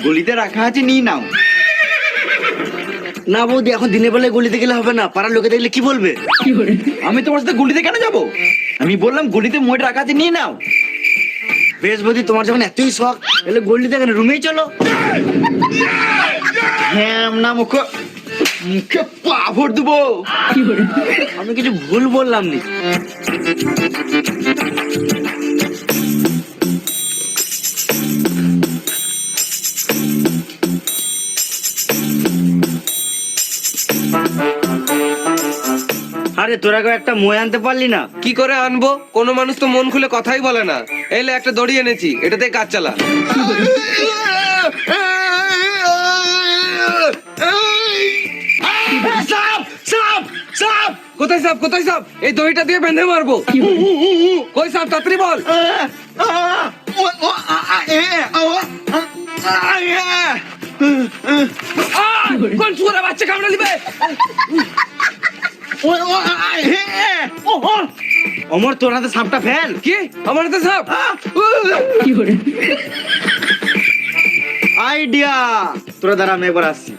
গলিতে রাখা আছে, নিয়ে নাও। না বৌদি, এখন দিনের বেলায় গলিতে গেলে হবে না, পাড়ার লোকে দেখলে কি বলবে? আমি তোমার সাথে গলিতে কেন যাব? আমি বললাম গলিতে মই রাখা আছে, নিয়ে নাও। বেশ বৌদি, তোমার যখন এতই শখ, তাহলে গলিতে কেন, রুমেই চলো। হ্যাঁ না, মুখে মুখে পাভর দেবো। আমি কিছু ভুল বললাম নি। আরে তোরা কেউ একটা মই আনতে পারলি না? কি করে আনবো? কোনো মানুষ তো মন খুলে কথাই বলে না। এলে একটা দড়ি এনেছি, এটাতে কাজ চালা। সাপ সাপ সাপ! কোথায় সাপ? কোথায় সাপ? এই দড়িটা দিয়ে বেঁধে মারবো। কই সাপ? তাড়াতাড়ি বল। কোন শুয়োরের বাচ্চা কামড়ে দিবে? অমর, তোর হাতে সাপটা ফেল। কি? আমার হাতে সাপ? আইডিয়া! তোরা দাঁড়া, আমি এবার আসছি।